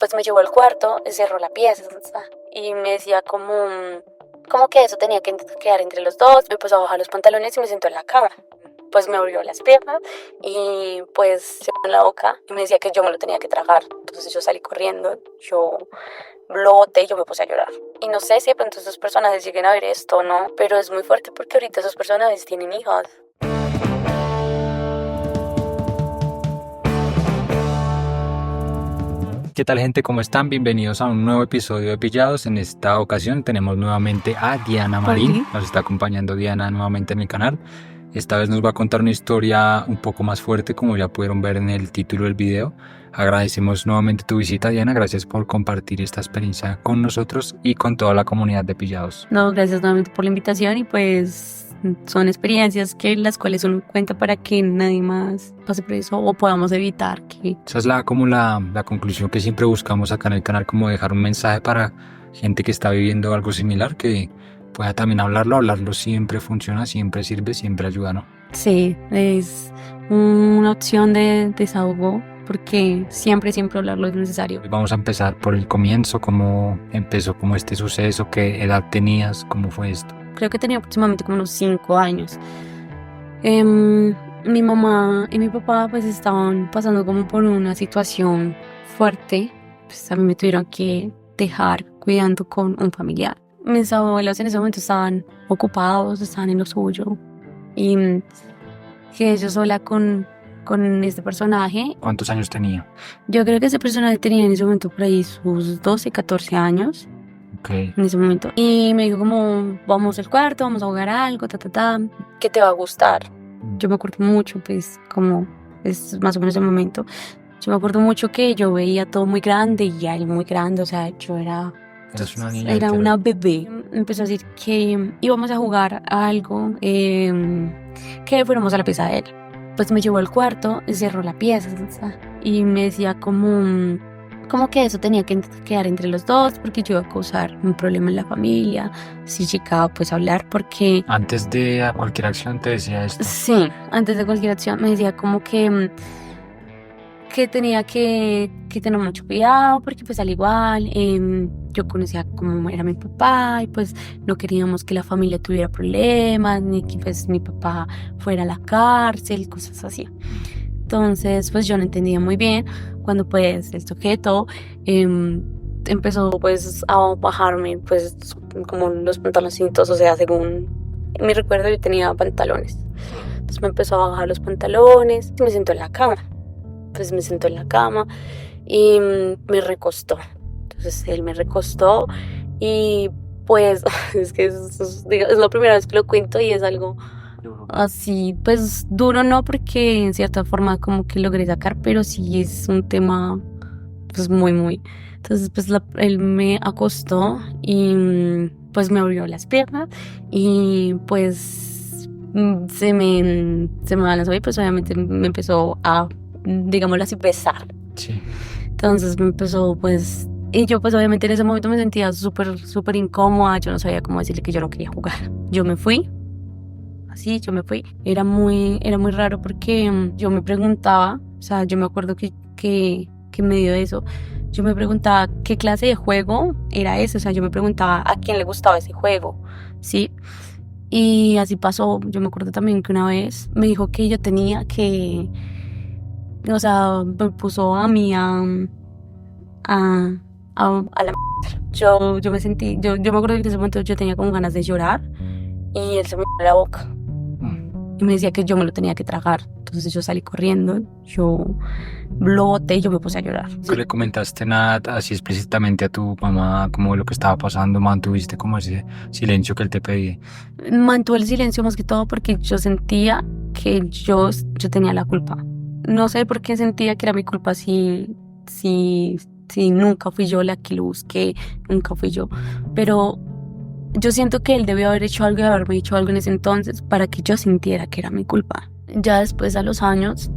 pues me llevó al cuarto, cerró la pieza y me decía como que eso tenía que quedar entre los dos. Me puso a bajar los pantalones y me sentó en la cama. Pues me abrió las piernas y pues se me en la boca y me decía que yo me lo tenía que tragar. Entonces yo salí corriendo, yo lo boté y yo me puse a llorar. Y no sé si de pronto esos personajes lleguen a ver esto o no, pero es muy fuerte porque ahorita esos personajes tienen hijos. ¿Qué tal, gente? ¿Cómo están? Bienvenidos a un nuevo episodio de Pillados. En esta ocasión tenemos nuevamente a Diana Marín. Nos está acompañando Diana nuevamente en el canal. Esta vez nos va a contar una historia un poco más fuerte, como ya pudieron ver en el título del video. Agradecemos nuevamente tu visita, Diana. Gracias por compartir esta experiencia con nosotros y con toda la comunidad de Pillados. No, gracias nuevamente por la invitación y pues son experiencias que las cuales uno cuenta para que nadie más pase por eso o podamos evitar que... Esa es la conclusión que siempre buscamos acá en el canal, como dejar un mensaje para gente que está viviendo algo similar, que pueda también hablarlo siempre funciona, siempre sirve, siempre ayuda, ¿no? Sí, es una opción de desahogo porque siempre hablarlo es necesario. Vamos a empezar por el comienzo. ¿Cómo empezó como este suceso? ¿Qué edad tenías? ¿Cómo fue esto? Creo que tenía aproximadamente como unos 5 años. Mi mamá y mi papá pues estaban pasando como por una situación fuerte. Pues a mí me tuvieron que dejar cuidando con un familiar. Mis abuelos en ese momento estaban ocupados, estaban en lo suyo. Y que yo sola con este personaje. ¿Cuántos años tenía? Yo creo que ese personaje tenía en ese momento por ahí sus 12, 14 años. Okay. En ese momento. Y me dijo como, vamos al cuarto, vamos a jugar algo, ¿qué te va a gustar? Yo me acuerdo mucho, pues, como es más o menos el momento. Yo me acuerdo mucho que yo veía todo muy grande y él muy grande, o sea, yo era... Eras una niña. Era una bebé. Empezó a decir que íbamos a jugar a algo, que fuéramos a la pieza de él. Pues me llevó al cuarto, cerró la pieza y me decía como que eso tenía que quedar entre los dos porque yo iba a causar un problema en la familia si llegaba pues a hablar porque... Antes de cualquier acción te decía esto. Sí, antes de cualquier acción me decía como que tenía que tener mucho cuidado porque pues al igual yo conocía cómo era mi papá y pues no queríamos que la familia tuviera problemas ni que pues mi papá fuera a la cárcel, cosas así. Entonces pues yo no entendía muy bien cuando pues el sujeto empezó pues a bajarme pues como los pantaloncitos, o sea, según mi recuerdo yo tenía pantalones. Entonces me empezó a bajar los pantalones y me sentó en la cama. Pues me sentó en la cama y me recostó. Entonces él me recostó y pues es que es la primera vez que lo cuento y es algo así, pues duro no, porque en cierta forma como que logré sacar, pero sí es un tema pues muy. Entonces pues él me acostó y pues me abrió las piernas y pues se me balanzó y pues obviamente me empezó a, digámoslo así, besar. Sí. Entonces me empezó pues, y yo pues obviamente en ese momento me sentía súper incómoda, yo no sabía cómo decirle que yo no quería jugar. Yo me fui. Era muy raro porque yo me preguntaba, o sea, yo me acuerdo que en medio de eso, yo me preguntaba qué clase de juego era ese, o sea, yo me preguntaba a quién le gustaba ese juego, ¿sí? Y así pasó. Yo me acuerdo también que una vez me dijo que yo tenía que, o sea, me puso a mí a la yo me sentí, yo me acuerdo que en ese momento yo tenía como ganas de llorar y él se me abrió la boca y me decía que yo me lo tenía que tragar. Entonces yo salí corriendo, yo lo boté y yo me puse a llorar. ¿No le comentaste nada así explícitamente a tu mamá como lo que estaba pasando? ¿Mantuviste como ese silencio que él te pedía? Mantuve el silencio más que todo porque yo sentía que yo tenía la culpa. No sé por qué sentía que era mi culpa si nunca fui yo la que lo busqué, nunca fui yo. Pero yo siento que él debió haber hecho algo y haberme dicho algo en ese entonces para que yo sintiera que era mi culpa. Ya después, a los años,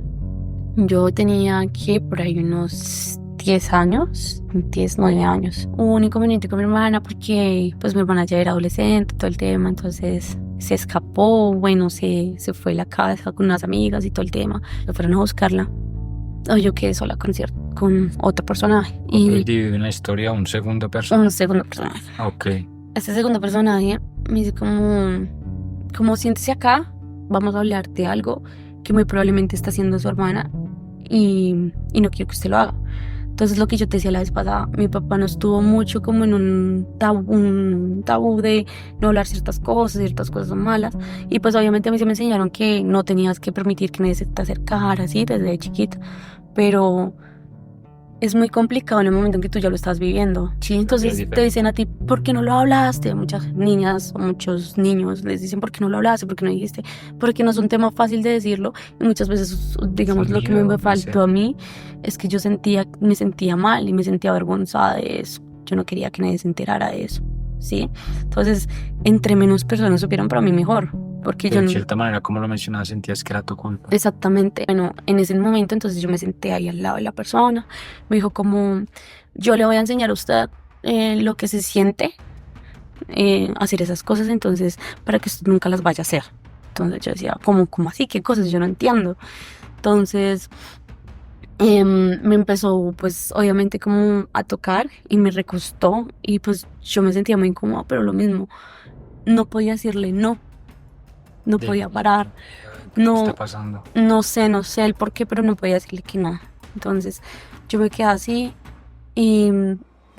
yo tenía que por ahí unos 10 años, 10, 9 años. Hubo un inconveniente con mi hermana porque pues mi hermana ya era adolescente, todo el tema, entonces se escapó, bueno, se fue a la casa con unas amigas y todo el tema. Me fueron a buscarla o yo quedé sola con otro personaje. Y dividió en la historia un segundo personaje. Un segundo personaje. Ok. Este segundo personaje me dice como siéntese acá, vamos a hablar de algo que muy probablemente está haciendo su hermana y no quiero que usted lo haga. Entonces, lo que yo te decía la vez pasada, mi papá nos tuvo mucho como en un tabú de no hablar ciertas cosas son malas. Y pues obviamente a mí se me enseñaron que no tenías que permitir que nadie se te acercara así desde chiquita. Pero es muy complicado en el momento en que tú ya lo estás viviendo, ¿sí? Entonces te dicen a ti, ¿por qué no lo hablaste? Muchas niñas o muchos niños les dicen, ¿por qué no lo hablaste? ¿Por qué no dijiste? Porque no es un tema fácil de decirlo. Y muchas veces, digamos, lo que me faltó a mí es que me sentía mal y me sentía avergonzada de eso. Yo no quería que nadie se enterara de eso, ¿sí? Entonces, entre menos personas supieran, para mí mejor. Porque de cierta manera, como lo mencionabas, sentías que era tu culpa. Exactamente. Bueno, en ese momento entonces yo me senté ahí al lado de la persona. Me dijo como, yo le voy a enseñar a usted lo que se siente hacer esas cosas, entonces para que usted nunca las vaya a hacer. Entonces yo decía, ¿cómo así? ¿Qué cosas? Yo no entiendo. Entonces me empezó pues obviamente como a tocar y me recostó y pues yo me sentía muy incómoda, pero lo mismo, no podía decirle no podía parar. No, ¿qué está pasando? No sé el por qué, pero no podía decirle que no. Entonces yo me quedé así y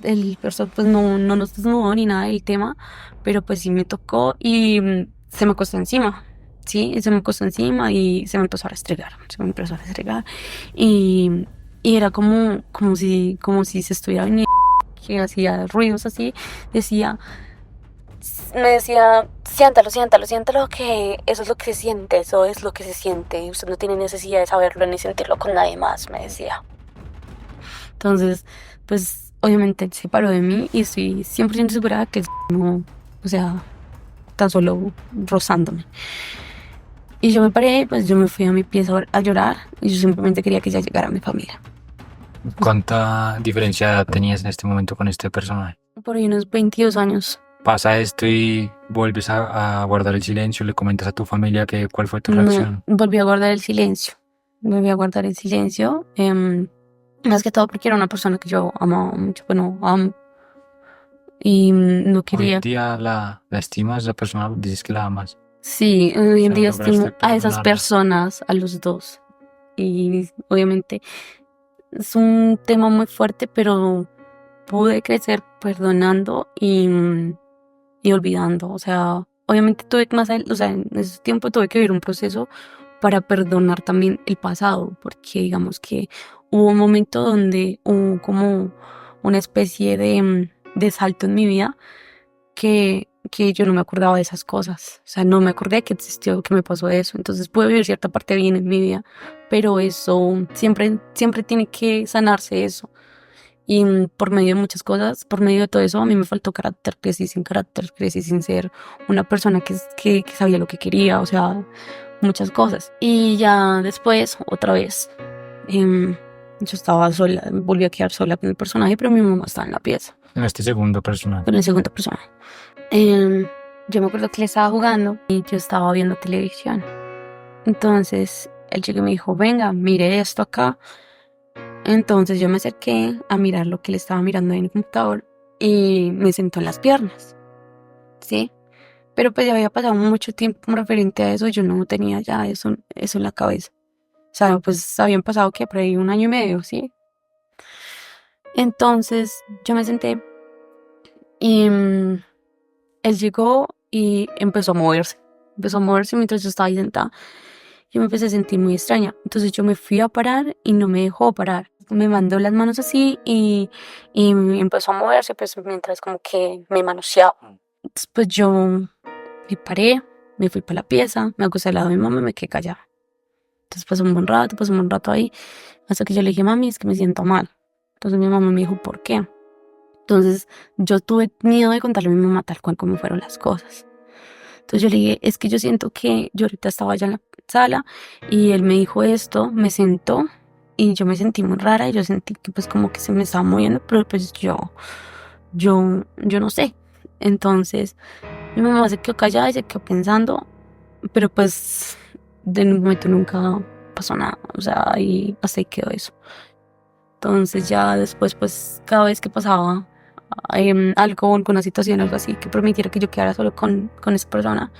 el profesor pues no nos desnudó ni nada del tema, pero pues sí me tocó y se me acostó encima, ¿sí? Se me acostó encima y se me empezó a restregar, y era como si se estuviera viniendo, que hacía ruidos así, me decía, siéntalo, que eso es lo que se siente, eso es lo que se siente. Usted no tiene necesidad de saberlo ni sentirlo con nadie más, me decía. Entonces, pues, obviamente él se paró de mí y estoy 100% segura que no, o sea, tan solo rozándome. Y yo me paré, pues yo me fui a mi pieza a llorar y yo simplemente quería que ya llegara mi familia. ¿Cuánta diferencia de edad tenías en este momento con este personaje? Por ahí unos 22 años. Pasa esto y vuelves a guardar el silencio, le comentas a tu familia cuál fue tu reacción. Volví a guardar el silencio. Más que todo porque era una persona que yo amaba mucho, bueno, amo. Y no quería. Hoy en día la estimas, la persona dices que la amas. Sí, hoy en día estimo a esas personas, a los dos. Y obviamente es un tema muy fuerte, pero pude crecer perdonando y olvidando. O sea, obviamente en ese tiempo tuve que vivir un proceso para perdonar también el pasado, porque digamos que hubo un momento donde hubo como una especie de salto en mi vida que yo no me acordaba de esas cosas. O sea, no me acordé que existió, que me pasó eso. Entonces pude vivir cierta parte bien en mi vida, pero eso siempre tiene que sanarse eso. Y por medio de muchas cosas, por medio de todo eso, a mí me faltó carácter, crecí sin ser una persona que sabía lo que quería, o sea, muchas cosas. Y ya después, otra vez, yo estaba sola, volví a quedar sola con el personaje, pero mi mamá estaba en la pieza. En este segundo personaje. Con el segundo personaje. Yo me acuerdo que le estaba jugando y yo estaba viendo televisión. Entonces, el chico me dijo, venga, mire esto acá. Entonces yo me acerqué a mirar lo que él estaba mirando en el computador y me sentó en las piernas, ¿sí? Pero pues ya había pasado mucho tiempo referente a eso, yo no tenía ya eso en la cabeza. O sea, pues habían pasado que por ahí 1 año y medio, ¿sí? Entonces yo me senté y él llegó y empezó a moverse mientras yo estaba ahí sentada. Yo me empecé a sentir muy extraña. Entonces yo me fui a parar y no me dejó parar. Me mandó las manos así y empezó a moverse, pues mientras como que me manoseaba. Entonces pues yo me paré, me fui para la pieza, me acosté al lado de mi mamá y me quedé callada. Entonces pasó un buen rato ahí, hasta que yo le dije, mami, es que me siento mal. Entonces mi mamá me dijo, ¿por qué? Entonces yo tuve miedo de contarle a mi mamá tal cual como fueron las cosas. Entonces yo le dije, es que yo siento que yo ahorita estaba allá en la sala y él me dijo esto, me sentó y yo me sentí muy rara y yo sentí que pues como que se me estaba moviendo, pero pues yo no sé. Entonces mi mamá se quedó callada y se quedó pensando, pero pues de un momento nunca pasó nada, o sea, y hasta ahí quedó eso. Entonces ya después, pues cada vez que pasaba algo, alguna situación, algo así que permitiera que yo quedara solo con esa persona,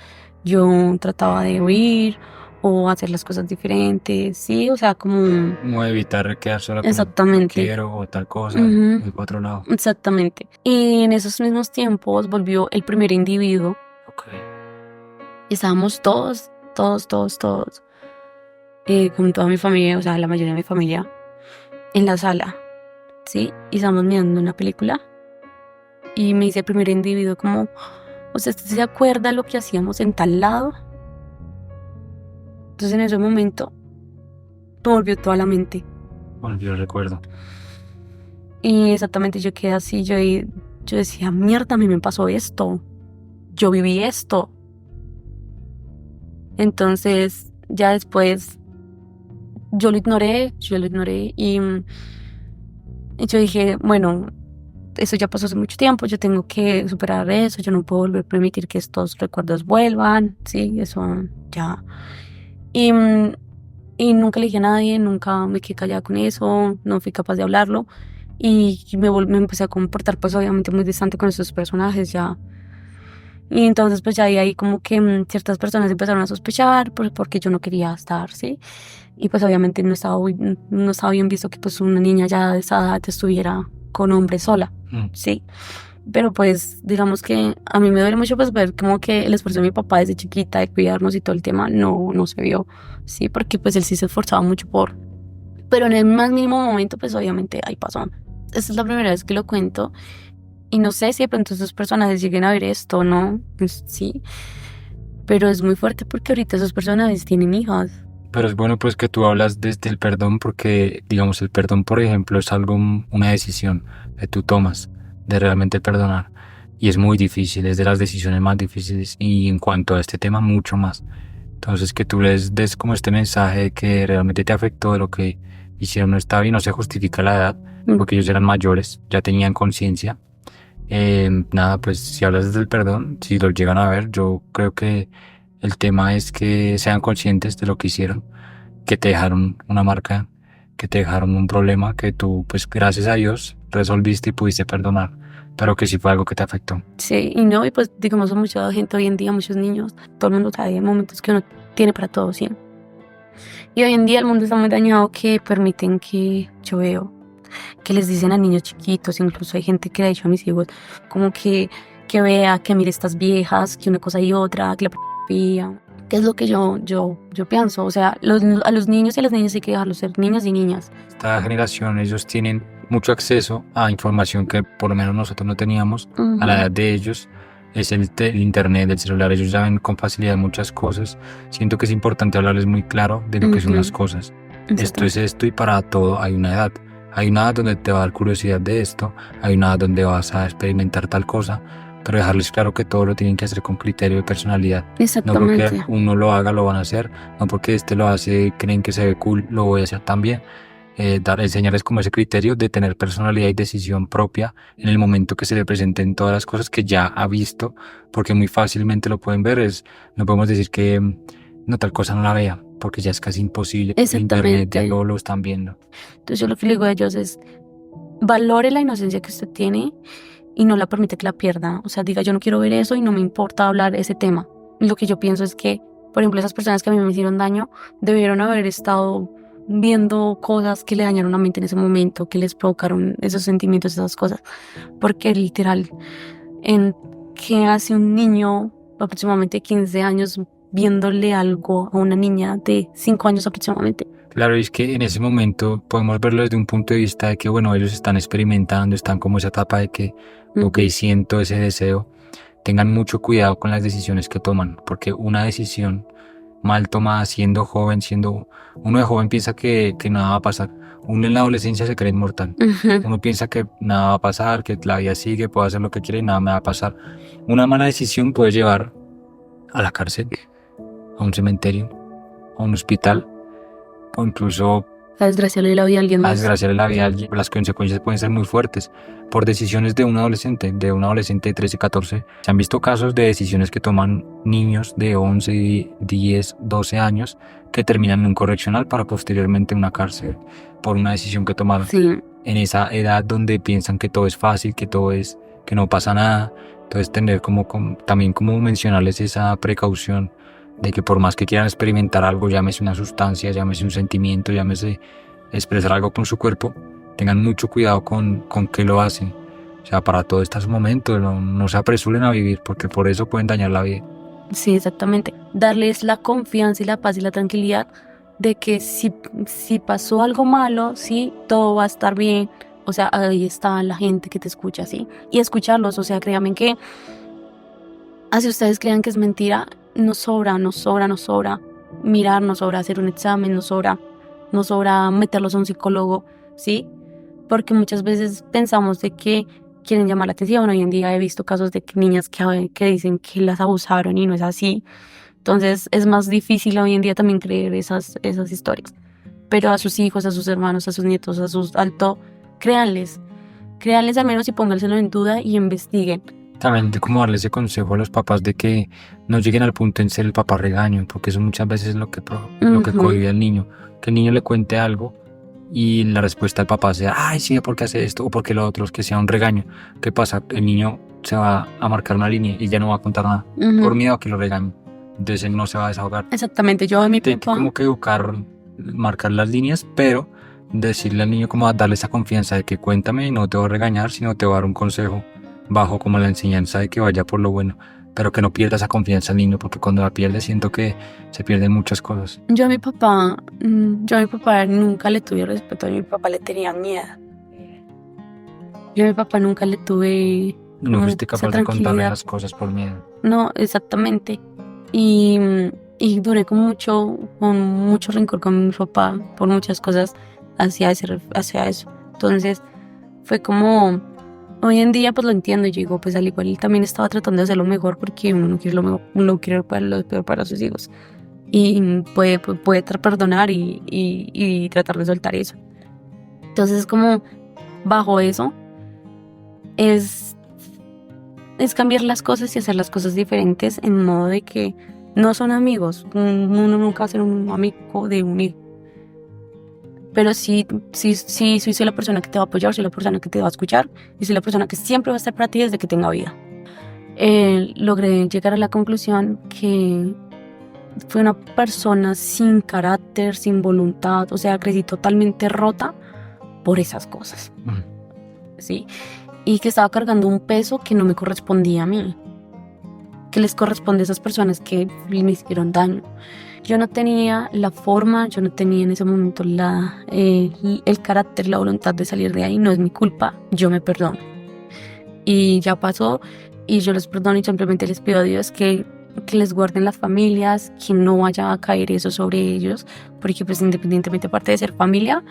yo trataba de huir o hacer las cosas diferentes, sí, o sea, como evitar quedar sola con exactamente, quiero o tal cosa, Ujú. ir para otro lado. Exactamente. Y en esos mismos tiempos volvió el primer individuo. Okay. Y estábamos todos, con toda mi familia, o sea, la mayoría de mi familia, en la sala, ¿sí? Y estábamos mirando una película. Y me dice el primer individuo como, o sea, ¿usted se acuerda lo que hacíamos en tal lado? Entonces en ese momento me volvió toda la mente. Volvió el recuerdo. Y exactamente yo quedé así, yo decía, mierda, a mí me pasó esto. Yo viví esto. Entonces ya después yo lo ignoré y yo dije, bueno, eso ya pasó hace mucho tiempo, yo tengo que superar eso, yo no puedo volver a permitir que estos recuerdos vuelvan, sí, eso ya. Y nunca le dije a nadie, nunca me quedé callada con eso, no fui capaz de hablarlo y me empecé a comportar pues obviamente muy distante con esos personajes ya. Y entonces pues ya ahí como que ciertas personas empezaron a sospechar porque yo no quería estar, ¿sí? Y pues obviamente no estaba bien visto que pues una niña ya de esa edad estuviera con hombres sola, ¿sí? Pero pues digamos que a mí me duele mucho pues ver como que el esfuerzo de mi papá desde chiquita de cuidarnos y todo el tema no se vio, ¿sí? Porque pues él sí se esforzaba mucho pero en el más mínimo momento pues obviamente ahí pasó. Esta es la primera vez que lo cuento y no sé si de pronto esos personajes lleguen a ver esto, ¿no? Pues sí, pero es muy fuerte porque ahorita esos personajes tienen hijas. Pero es bueno pues que tú hablas desde el perdón porque, digamos, el perdón, por ejemplo, es algo, una decisión que tú tomas de realmente perdonar. Y es muy difícil, es de las decisiones más difíciles y en cuanto a este tema mucho más. Entonces que tú les des como este mensaje de que realmente te afectó, de lo que hicieron no está bien, no se justifica la edad, porque ellos eran mayores, ya tenían conciencia. Nada, pues si hablas desde el perdón, si lo llegan a ver, yo creo que el tema es que sean conscientes de lo que hicieron, que te dejaron una marca, que te dejaron un problema que tú, pues gracias a Dios, resolviste y pudiste perdonar, pero que sí fue algo que te afectó. Sí, y no, y pues digamos, son mucha gente hoy en día, muchos niños, todo el mundo sabe, hay momentos que uno tiene para todo, ¿sí? Y hoy en día el mundo está muy dañado que permiten que, yo veo, que les dicen a niños chiquitos, incluso hay gente que le ha dicho a mis hijos, como que vea, que mire estas viejas, que una cosa y otra, que la pornografía, que es lo que yo pienso, o sea, a los niños y a las niñas hay que dejarlos ser niños y niñas. Esta generación, ellos tienen mucho acceso a información que por lo menos nosotros no teníamos a la edad de ellos. Es el internet, el celular, ellos saben con facilidad muchas cosas. Siento que es importante hablarles muy claro de lo que son las cosas. Esto es esto y para todo hay una edad. Hay una edad donde te va a dar curiosidad de esto, hay una edad donde vas a experimentar tal cosa, pero dejarles claro que todo lo tienen que hacer con criterio de personalidad. No porque uno lo haga, lo van a hacer, no porque este lo hace, creen que se ve cool, lo voy a hacer también. Enseñarles como ese criterio de tener personalidad y decisión propia en el momento que se le presenten todas las cosas que ya ha visto, porque muy fácilmente lo pueden ver. No podemos decir que no, tal cosa no la vea, porque ya es casi imposible. En internet ya lo están viendo. Entonces yo lo que le digo a ellos es, valore la inocencia que usted tiene y no la permite que la pierda. O sea, diga, yo no quiero ver eso y no me importa hablar ese tema. Lo que yo pienso es que, por ejemplo, esas personas que a mí me hicieron daño debieron haber estado viendo cosas que le dañaron la mente en ese momento, que les provocaron esos sentimientos, esas cosas. Porque literal, ¿qué hace un niño aproximadamente 15 años viéndole algo a una niña de 5 años aproximadamente? Claro, es que en ese momento podemos verlo desde un punto de vista de que, bueno, ellos están experimentando, están como esa etapa de que, ok, siento ese deseo. Tengan mucho cuidado con las decisiones que toman, porque una decisión mal tomada siendo joven, uno de joven piensa que nada va a pasar. Uno en la adolescencia se cree inmortal. Uno piensa que nada va a pasar, que la vida sigue, puedo hacer lo que quiera y nada me va a pasar. Una mala decisión puede llevar a la cárcel, a un cementerio, a un hospital, o incluso A desgraciarle la vida a alguien a más. desgraciarle la vida a alguien. Las consecuencias pueden ser muy fuertes por decisiones de un adolescente de 13, 14. Se han visto casos de decisiones que toman niños de 11, 10, 12 años que terminan en un correccional para posteriormente en una cárcel por una decisión que tomaron. Sí, En esa edad donde piensan que todo es fácil, que no pasa nada. Entonces tener también como mencionarles esa precaución de que por más que quieran experimentar algo, llámese una sustancia, llámese un sentimiento, llámese expresar algo con su cuerpo, tengan mucho cuidado con qué lo hacen. O sea, para todo este momento, no se apresuren a vivir porque por eso pueden dañar la vida. sí, exactamente. Darles la confianza y la paz y la tranquilidad de que si pasó algo malo, sí, todo va a estar bien. O sea, ahí está la gente que te escucha, ¿sí? Y escucharlos, o sea, créanme que así ustedes crean que es mentira, nos sobra mirar, nos sobra hacer un examen, nos sobra meterlos a un psicólogo, ¿sí? Porque muchas veces pensamos de que quieren llamar la atención. Hoy en día he visto casos de niñas que dicen que las abusaron y no es así. Entonces es más difícil hoy en día también creer esas historias. Pero a sus hijos, a sus hermanos, a sus nietos, créanles al menos y pónganselo en duda y investiguen. También de cómo darle ese consejo a los papás de que no lleguen al punto en ser el papá regaño, porque eso muchas veces es lo que cohibe al niño. Que el niño le cuente algo y la respuesta del papá sea, ay, sí, ¿por qué hace esto? O porque lo otro, es que sea un regaño. ¿Qué pasa? El niño se va a marcar una línea y ya no va a contar nada por miedo a que lo regañen. Entonces él no se va a desahogar. Exactamente, yo a mi Tiene que papá... como que educar, marcar las líneas, pero decirle al niño como a darle esa confianza de que cuéntame y no te voy a regañar, sino te voy a dar un consejo bajo como la enseñanza de que vaya por lo bueno, pero que no pierda esa confianza al niño, porque cuando la pierde siento que se pierden muchas cosas. Yo a mi papá nunca le tuve respeto, a mi papá le tenía miedo. Yo a mi papá nunca le tuve... No fuiste capaz de contarle tranquilidad. las cosas por miedo. No, exactamente. Y duré con mucho rencor con mi papá por muchas cosas hacia eso. Entonces fue como, hoy en día pues lo entiendo. Yo digo, pues al igual él también estaba tratando de hacer lo mejor porque uno no quiere lo quiere para lo peor para sus hijos. Y puede perdonar y tratar de soltar eso. Entonces como bajo eso es cambiar las cosas y hacer las cosas diferentes en modo de que no son amigos. Uno nunca va a ser un amigo de un hijo. Pero sí, soy la persona que te va a apoyar, soy la persona que te va a escuchar y soy la persona que siempre va a estar para ti desde que tenga vida. Logré llegar a la conclusión que fue una persona sin carácter, sin voluntad, o sea, crecí totalmente rota por esas cosas. ¿Sí? Y que estaba cargando un peso que no me correspondía a mí, que les corresponde a esas personas que me hicieron daño. Yo no tenía la forma, yo no tenía en ese momento el carácter, la voluntad de salir de ahí. No es mi culpa, yo me perdono. Y ya pasó y yo les perdono y simplemente les pido a Dios que les guarden las familias, que no vaya a caer eso sobre ellos, porque pues independientemente aparte de ser familia,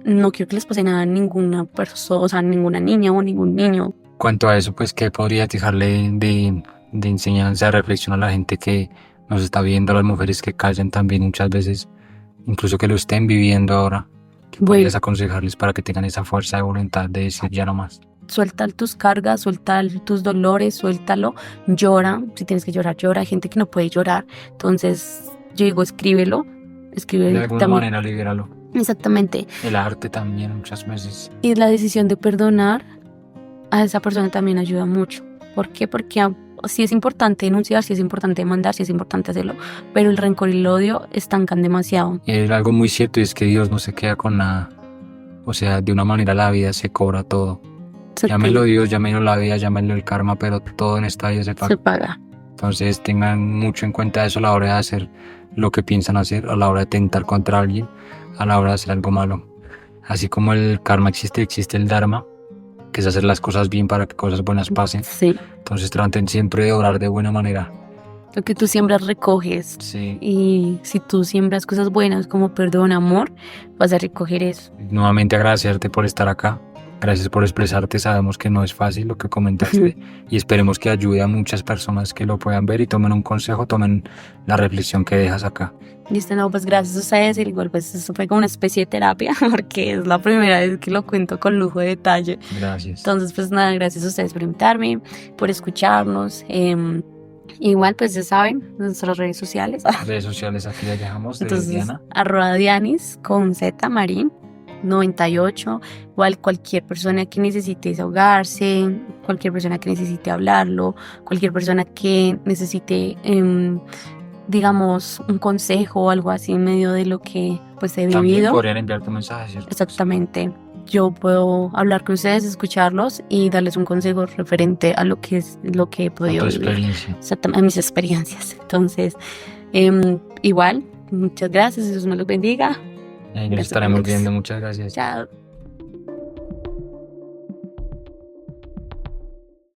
no quiero que les pase nada a ninguna persona, o sea, ninguna niña o ningún niño. Cuanto a eso, pues, ¿qué podría dejarle de enseñanza, reflexión a la gente que nos está viendo, a las mujeres que callan también muchas veces, incluso que lo estén viviendo ahora? ¿Qué podrías aconsejarles para que tengan esa fuerza de voluntad de decir ya no más? Suelta tus cargas, suelta tus dolores, suéltalo, llora. Si tienes que llorar, llora. Hay gente que no puede llorar. Entonces, yo digo, escríbelo. De alguna manera, libéralo. Exactamente. El arte también, muchas veces. Y la decisión de perdonar a esa persona también ayuda mucho. ¿Por qué? Porque sí es importante denunciar, sí es importante demandar, sí es importante hacerlo, pero el rencor y el odio estancan demasiado. Y hay algo muy cierto y es que Dios no se queda con nada. O sea, de una manera la vida se cobra todo. Llámenlo Dios, llámenlo la vida, llámenlo el karma, pero todo en esta vida se paga. Entonces tengan mucho en cuenta eso a la hora de hacer lo que piensan hacer, a la hora de tentar contra alguien, a la hora de hacer algo malo. Así como el karma existe el dharma, que es hacer las cosas bien para que cosas buenas pasen. Sí. Entonces traten siempre de orar de buena manera. Lo que tú siembras recoges. Sí. Y si tú siembras cosas buenas como perdón, amor, vas a recoger eso. Nuevamente agradecerte por estar acá. Gracias por expresarte, sabemos que no es fácil lo que comentaste y esperemos que ayude a muchas personas que lo puedan ver y tomen un consejo, tomen la reflexión que dejas acá. Listo, no, pues gracias a ustedes, y igual pues eso fue como una especie de terapia, porque es la primera vez que lo cuento con lujo de detalle. Gracias. Entonces, pues nada, gracias a ustedes por invitarme, por escucharnos. Igual, pues ya saben, nuestras redes sociales. Redes sociales aquí las dejamos de Entonces, Diana. @Dianis con Z Marín 98. Igual cualquier persona que necesite desahogarse, cualquier persona que necesite hablarlo, cualquier persona que necesite, digamos, un consejo o algo así en medio de lo que pues he También vivido. podrían enviar tu mensaje, ¿cierto? Exactamente. Yo puedo hablar con ustedes, escucharlos y darles un consejo referente a lo que he podido tu vivir. experiencia. Exactamente, a mis experiencias. Entonces, igual, muchas gracias, Dios me los bendiga. Nos Gracias, estaremos Alex. viendo, muchas gracias. Chao.